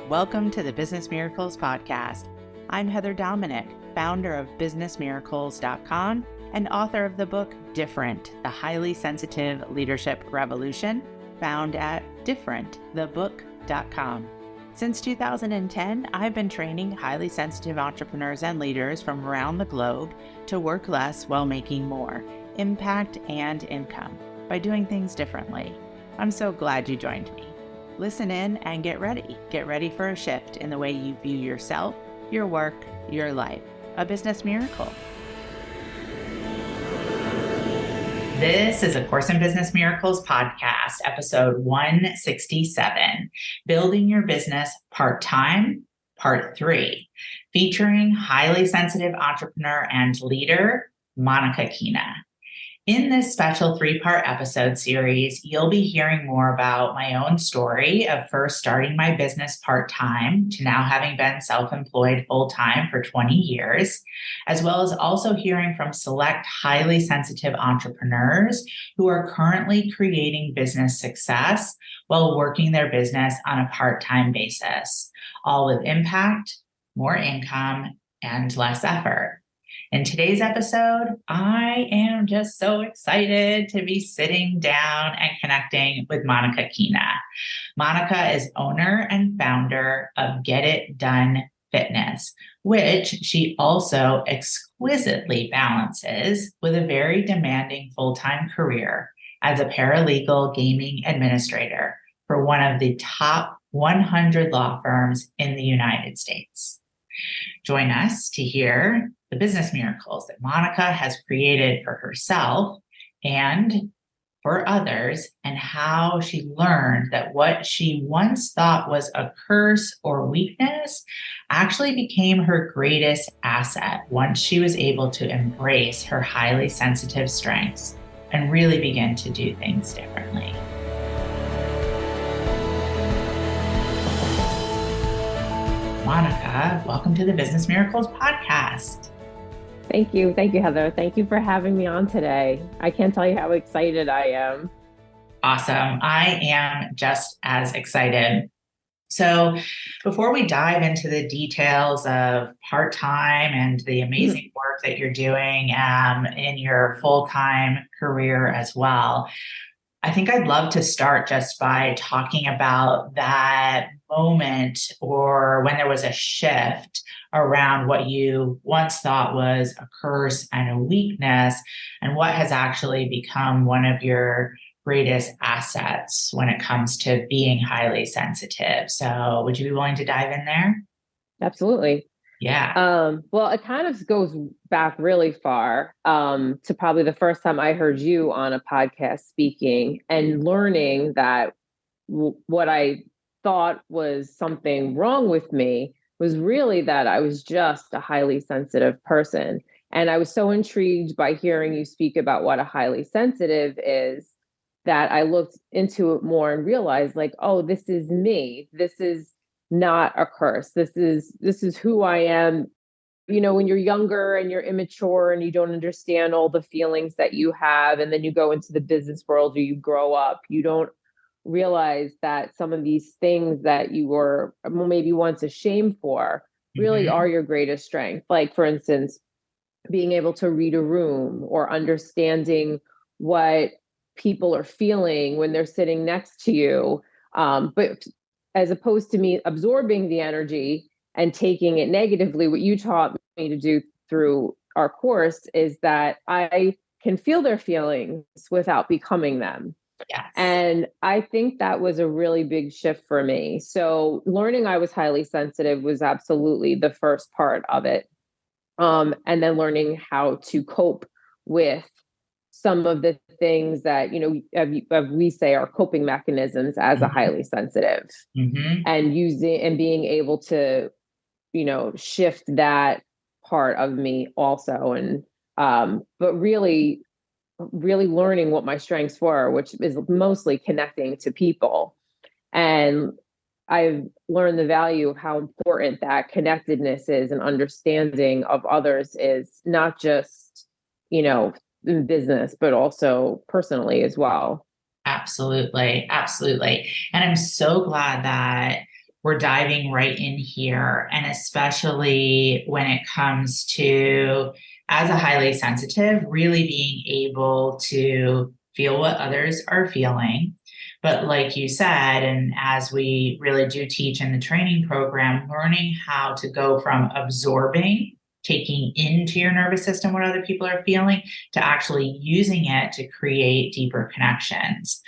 Welcome to the Business Miracles Podcast. I'm Heather Dominick, founder of BusinessMiracles.com and author of the book Different, The Highly Sensitive Leadership Revolution, found at differentthebook.com. Since 2010, I've been training highly sensitive entrepreneurs and leaders from around the globe to work less while making more, impact and income, by doing things differently. I'm so glad you joined me. Listen in and get ready. Get ready for a shift in the way you view yourself, your work, your life. A business miracle. This is a Course in Business Miracles podcast, episode 167, Building Your Business Part-Time, Part 3, featuring highly sensitive entrepreneur and leader, Monica Kina. In this special 3-part episode series, you'll be hearing more about my own story of first starting my business part-time to now having been self-employed full-time for 20 years, as well as also hearing from select highly sensitive entrepreneurs who are currently creating business success while working their business on a part-time basis, all with impact, more income, and less effort. In today's episode, I am just so excited to be sitting down and connecting with Monica Kina. Monica is owner and founder of Get It Done Fitness, which she also exquisitely balances with a very demanding full-time career as a paralegal gaming administrator for one of the top 100 law firms in the United States. Join us to hear the business miracles that Monica has created for herself and for others, and how she learned that what she once thought was a curse or weakness actually became her greatest asset once she was able to embrace her highly sensitive strengths and really begin to do things differently. Monica, welcome to the Business Miracles Podcast. Thank you. Thank you, Heather. Thank you for having me on today. I can't tell you how excited I am. Awesome. I am just as excited. So before we dive into the details of part-time and the amazing work that you're doing in your full-time career as well, I think I'd love to start just by talking about that moment or when there was a shift around what you once thought was a curse and a weakness, and what has actually become one of your greatest assets when it comes to being highly sensitive. So would you be willing to dive in there? Absolutely. Yeah. Well, it kind of goes back really far to probably the first time I heard you on a podcast speaking and learning that what I thought was something wrong with me was really that I was just a highly sensitive person. And I was so intrigued by hearing you speak about what a highly sensitive is that I looked into it more and realized, like, oh, this is me. This is not a curse. This is who I am. You know, when you're younger and you're immature and you don't understand all the feelings that you have, and then you go into the business world or you grow up, you don't realize that some of these things that you were maybe once ashamed for really are your greatest strength. Like, for instance, being able to read a room or understanding what people are feeling when they're sitting next to you. But as opposed to me absorbing the energy and taking it negatively, what you taught me to do through our course is that I can feel their feelings without becoming them. Yes. And I think that was a really big shift for me. So learning I was highly sensitive was absolutely the first part of it. And then learning how to cope with some of the things that, we say are coping mechanisms as a highly sensitive, and using and being able to, shift that part of me also. And, but really learning what my strengths were, which is mostly connecting to people. And I've learned the value of how important that connectedness is, and understanding of others is, not just, in business, but also personally as well. Absolutely. Absolutely. And I'm so glad that we're diving right in here. And especially when it comes to, as a highly sensitive, really being able to feel what others are feeling. But like you said, and as we really do teach in the training program, learning how to go from absorbing, taking into your nervous system what other people are feeling, to actually using it to create deeper connections.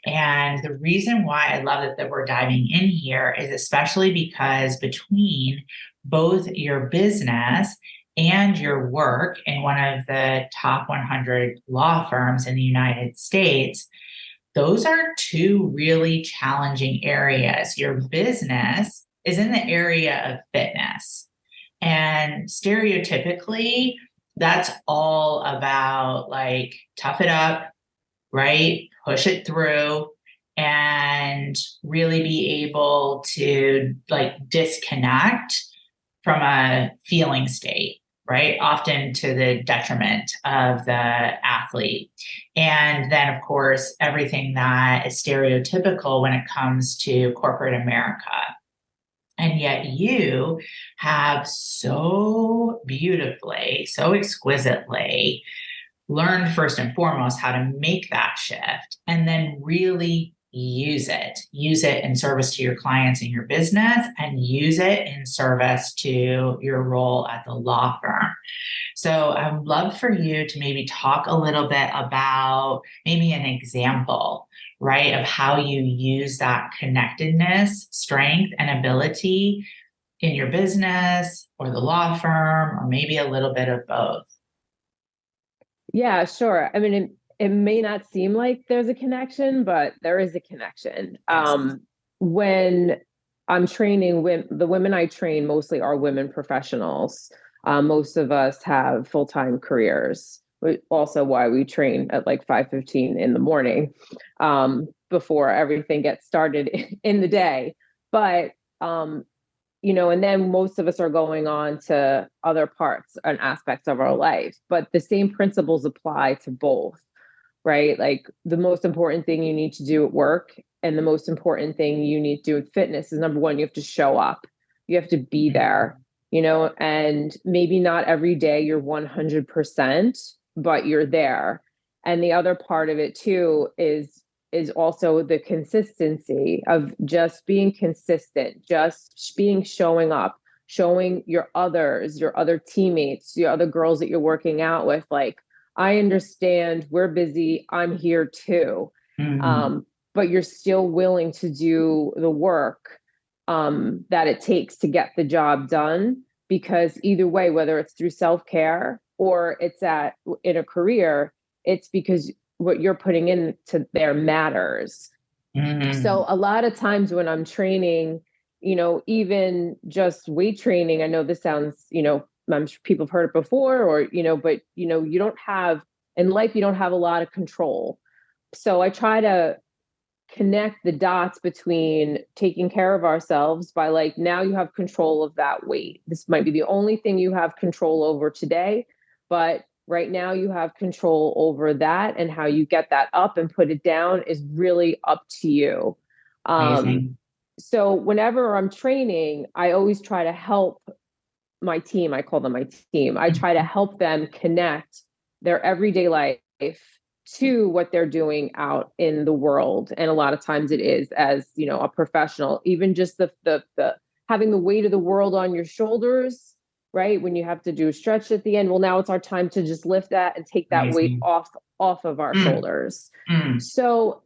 And the reason why I love it that we're diving in here is especially because between both your business and your work in one of the top 100 law firms in the United States, those are two really challenging areas. Your business is in the area of fitness. And stereotypically, that's all about like tough it up, right? Push it through and really be able to like disconnect from a feeling state, right? Often to the detriment of the athlete. And then, of course, everything that is stereotypical when it comes to corporate America. And yet you have so beautifully, so exquisitely learned first and foremost how to make that shift and then really use it in service to your clients and your business, and use it in service to your role at the law firm. So I would love for you to maybe talk a little bit about maybe an example, right, of how you use that connectedness, strength, and ability in your business or the law firm, or maybe a little bit of both. Yeah, sure. I mean, it may not seem like there's a connection, but there is a connection. Yes. When I'm training, the women I train mostly are women professionals. Most of us have full-time careers. Also, why we train at like 5:15 in the morning, before everything gets started in the day. But and then most of us are going on to other parts and aspects of our life. But the same principles apply to both, right? Like the most important thing you need to do at work and the most important thing you need to do with fitness is, number one, you have to show up. You have to be there, and maybe not every day you're 100%, but you're there. And the other part of it too is also the consistency of just being consistent, just being showing up, showing your other teammates, your other girls that you're working out with, like, I understand we're busy. I'm here too. Mhm. But you're still willing to do the work that it takes to get the job done. Because either way, whether it's through self-care or it's in a career, it's because what you're putting into there matters. So a lot of times when I'm training, even just weight training, I know this sounds, I'm sure people have heard it before, or, but, you don't have, in life, you don't have a lot of control. So I try to connect the dots between taking care of ourselves by, like, now you have control of that weight. This might be the only thing you have control over today, but right now you have control over that, and how you get that up and put it down is really up to you. Amazing. So whenever I'm training, I always try to help my team. I call them my team. I try to help them connect their everyday life to what they're doing out in the world. And a lot of times it is as, a professional, even just the having the weight of the world on your shoulders, right? When you have to do a stretch at the end, well, now it's our time to just lift that and take that weight Amazing. off of our shoulders. Mm. So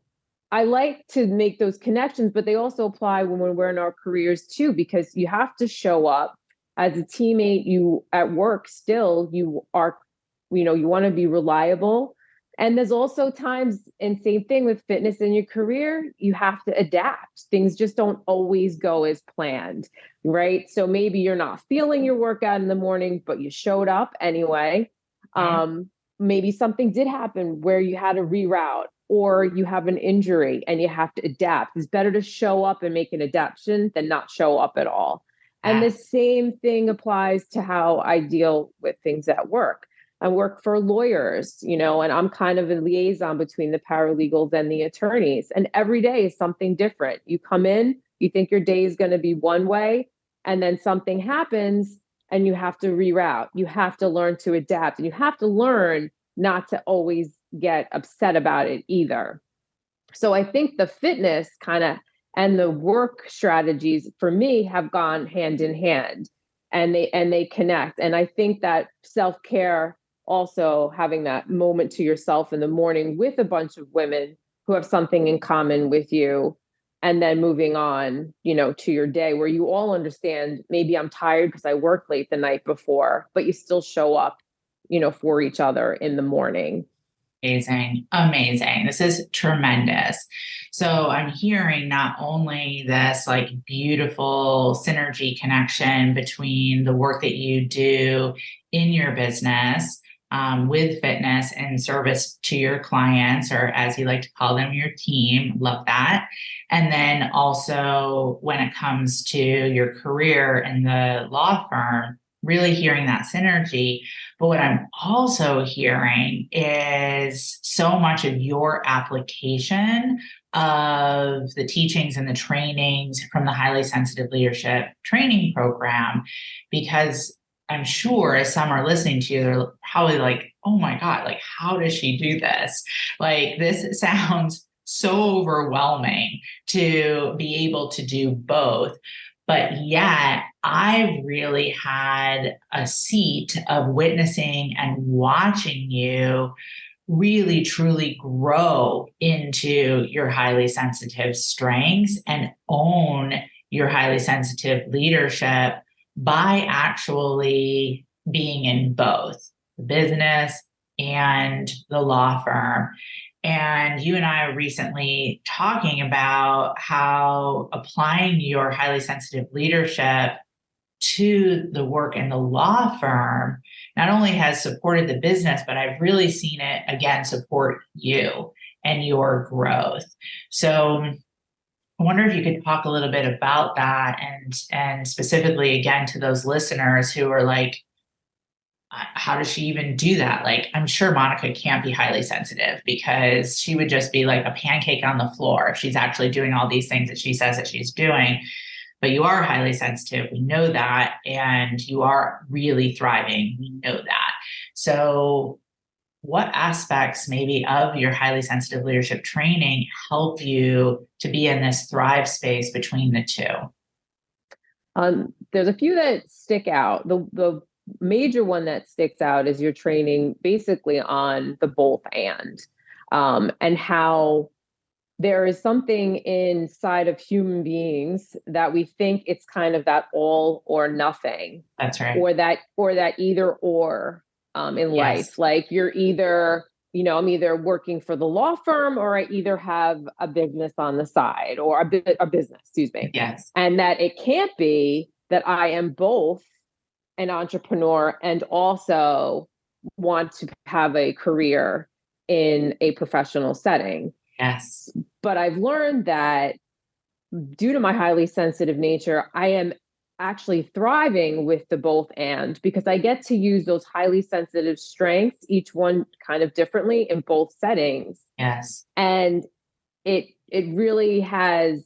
I like to make those connections, but they also apply when we're in our careers too, because you have to show up as a teammate. You at work still, you are, you want to be reliable. And there's also times, and same thing with fitness in your career, you have to adapt. Things just don't always go as planned, right? So maybe you're not feeling your workout in the morning, but you showed up anyway. Maybe something did happen where you had to reroute, or you have an injury and you have to adapt. It's better to show up and make an adaptation than not show up at all. And the Yes. same thing applies to how I deal with things at work. I work for lawyers, and I'm kind of a liaison between the paralegals and the attorneys. And every day is something different. You come in, You think your day is going to be one way, and then something happens and you have to reroute. You have to learn to adapt, and you have to learn not to always get upset about it either. So I think the fitness kind of and the work strategies for me have gone hand in hand, and they connect. And I think that self-care, also having that moment to yourself in the morning with a bunch of women who have something in common with you, and then moving on, to your day where you all understand, maybe I'm tired because I worked late the night before, but you still show up, for each other in the morning. Amazing. Amazing. This is tremendous. So I'm hearing not only this like beautiful synergy connection between the work that you do in your business, with fitness and service to your clients, or as you like to call them, your team. Love that. And then also when it comes to your career in the law firm, really hearing that synergy. But what I'm also hearing is so much of your application of the teachings and the trainings from the Highly Sensitive Leadership Training Program, because I'm sure as some are listening to you, they're probably like, oh my God, like, how does she do this? Like, this sounds so overwhelming to be able to do both. But yet, I really had a seat of witnessing and watching you really truly grow into your highly sensitive strengths and own your highly sensitive leadership by actually being in both the business and the law firm. And you and I are recently talking about how applying your highly sensitive leadership to the work in the law firm not only has supported the business, but I've really seen it again support you and your growth. So I wonder if you could talk a little bit about that, and specifically again to those listeners who are like, how does she even do that? Like, I'm sure Monica can't be highly sensitive because she would just be like a pancake on the floor if she's actually doing all these things that she says that she's doing. But you are highly sensitive. We know that. And you are really thriving. We know that. So what aspects maybe of your highly sensitive leadership training help you to be in this thrive space between the two? There's a few that stick out. The major one that sticks out is your training basically on the both and how there is something inside of human beings that we think it's kind of that all or nothing. That's right. Or that either or in life. Like you're either, I'm either working for the law firm or I either have a business on the side or a business, excuse me. Yes. And that it can't be that I am both an entrepreneur and also want to have a career in a professional setting. Yes. But I've learned that due to my highly sensitive nature, I am actually thriving with the both and, because I get to use those highly sensitive strengths, each one kind of differently in both settings. Yes. And it really has,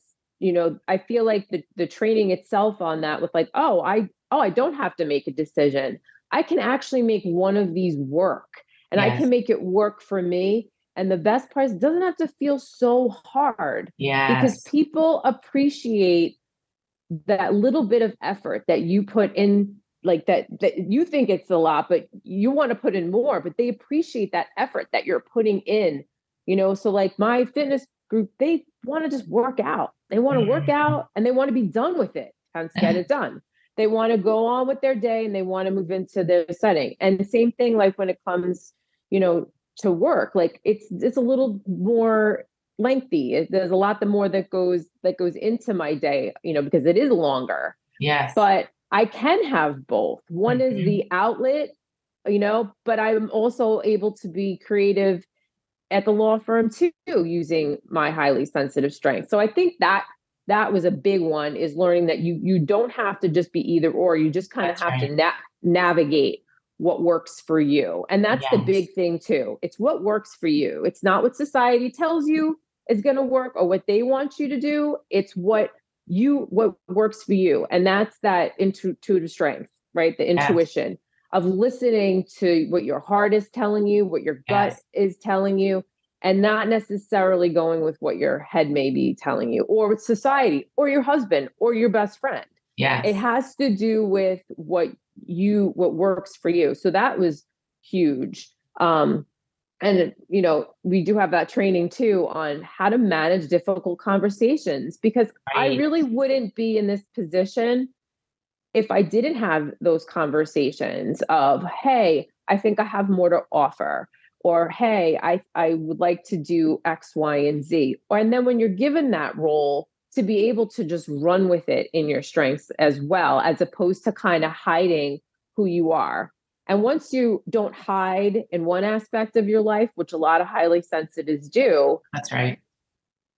I feel like the training itself on that with like, I don't have to make a decision. I can actually make one of these work, and I can make it work for me. And the best part is it doesn't have to feel so hard. Because people appreciate that little bit of effort that you put in, like that you think it's a lot, but you want to put in more, but they appreciate that effort that you're putting in, so like my fitness group, they want to just work out. They want to work out and they want to be done with it, hence get it done. They want to go on with their day and they want to move into their setting. And the same thing, like when it comes, to work, like it's a little more lengthy. There's a lot more that goes into my day, because it is longer. Yes. But I can have both. One is the outlet, but I'm also able to be creative at the law firm too, using my highly sensitive strength. So I think that was a big one, is learning that you don't have to just be either or. You just kind of have to navigate what works for you. And that's the big thing too. It's what works for you. It's not what society tells you is going to work or what they want you to do. It's what what works for you. And that's that intuitive strength, right? The Yes. intuition of listening to what your heart is telling you, what your gut Yes. is telling you, and not necessarily going with what your head may be telling you, or with society, or your husband, or your best friend. Yes. It has to do with what works for you. So that was huge. And we do have that training too on how to manage difficult conversations, because I Right. really wouldn't be in this position if I didn't have those conversations of, hey, I think I have more to offer, or hey, I would like to do X, Y, and Z. And then when you're given that role, to be able to just run with it in your strengths as well, as opposed to kind of hiding who you are. And once you don't hide in one aspect of your life, which a lot of highly sensitives do, That's right.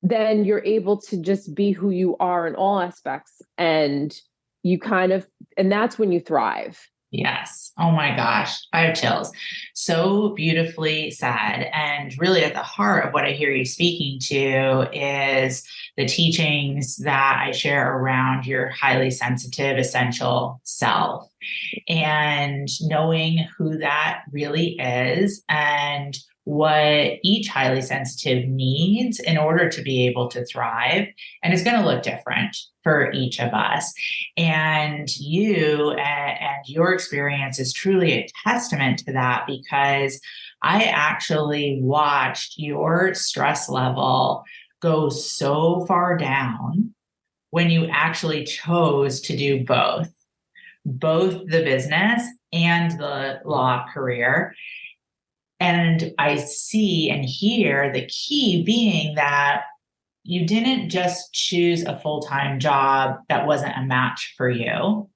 then you're able to just be who you are in all aspects. And and that's when you thrive. Yes. Oh my gosh. I have chills. So beautifully said. And really at the heart of what I hear you speaking to is the teachings that I share around your highly sensitive, essential self, and knowing who that really is and what each highly sensitive needs in order to be able to thrive. And it's going to look different for each of us. And and your experience is truly a testament to that, because I actually watched your stress level go so far down when you actually chose to do both the business and the law career. And I see and hear the key being that you didn't just choose a full-time job that wasn't a match for you.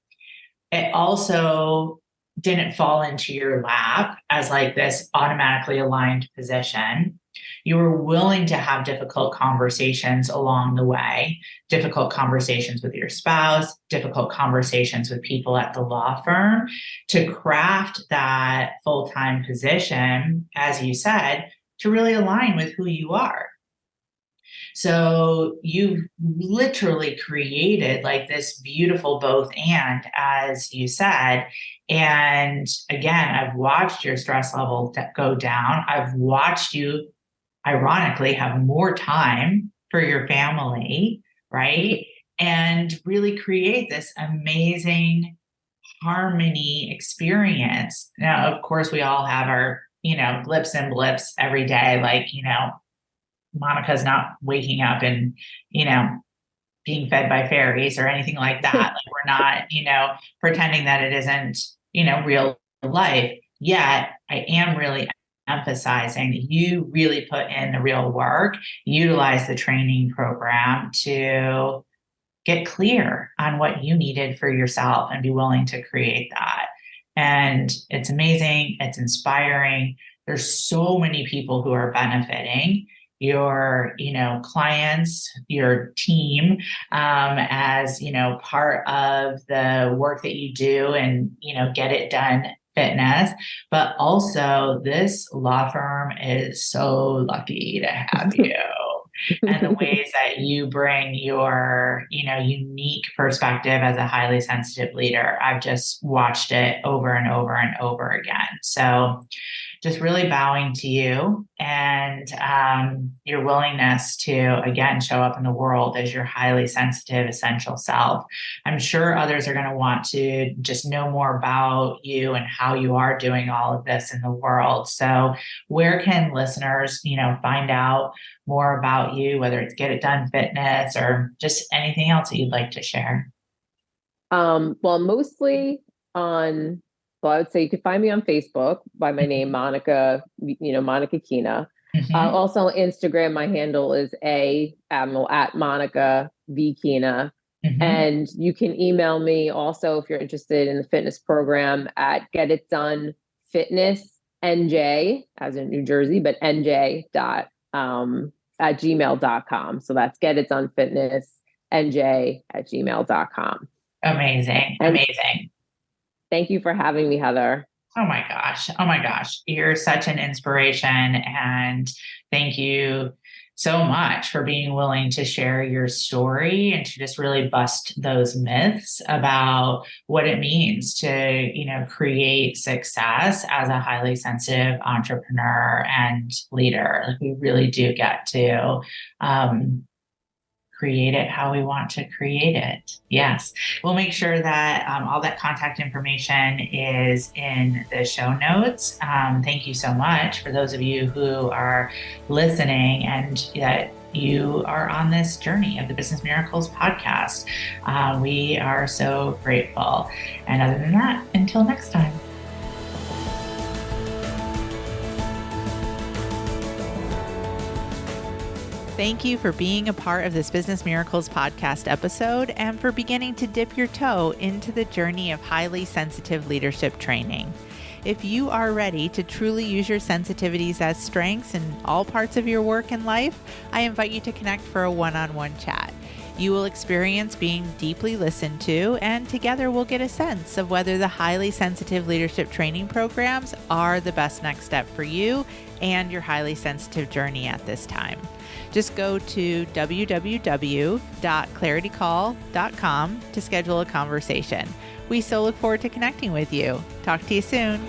It also didn't fall into your lap as like this automatically aligned position. You were willing to have difficult conversations along the way, difficult conversations with your spouse, difficult conversations with people at the law firm, to craft that full-time position, as you said, to really align with who you are. So you've literally created like this beautiful both and, as you said. And again, I've watched your stress level go down. I've watched you, ironically, have more time for your family, right? And really create this amazing harmony experience. Now, of course, we all have our, blips and blips every day, like, Monica's not waking up and, being fed by fairies or anything like that. Like, we're not, pretending that it isn't, real life. Yet I am really emphasizing that you really put in the real work, utilize the training program to get clear on what you needed for yourself and be willing to create that. And it's amazing. It's inspiring. There's so many people who are benefiting, your clients, your team, as part of the work that you do, and Get It Done Fitness. But also, this law firm is so lucky to have you. And the ways that you bring your unique perspective as a highly sensitive leader, I've just watched it over and over and over again. So just really bowing to you and your willingness to, again, show up in the world as your highly sensitive, essential self. I'm sure others are going to want to just know more about you and how you are doing all of this in the world. So where can listeners, find out more about you, whether it's Get It Done Fitness or just anything else that you'd like to share? Well, mostly I would say you could find me on Facebook by my name, Monica, Monica Kina. Mm-hmm. Also on Instagram, my handle is at Monica V Kina. Mm-hmm. And you can email me also if you're interested in the fitness program at Get It Done Fitness NJ, as in New Jersey, but NJ at gmail.com. So that's Get It Done Fitness NJ at gmail.com. Amazing. Amazing. Thank you for having me, Heather. Oh my gosh. Oh my gosh. You're such an inspiration. And thank you so much for being willing to share your story and to just really bust those myths about what it means to, create success as a highly sensitive entrepreneur and leader. Like, we really do get to create it how we want to create it. Yes. We'll make sure that all that contact information is in the show notes. Thank you so much for those of you who are listening and that you are on this journey of the Business Miracles podcast. We are so grateful. And other than that, until next time. Thank you for being a part of this Business Miracles podcast episode and for beginning to dip your toe into the journey of highly sensitive leadership training. If you are ready to truly use your sensitivities as strengths in all parts of your work and life, I invite you to connect for a one-on-one chat. You will experience being deeply listened to, and together we'll get a sense of whether the highly sensitive leadership training programs are the best next step for you and your highly sensitive journey at this time. Just go to www.claritycall.com to schedule a conversation. We so look forward to connecting with you. Talk to you soon.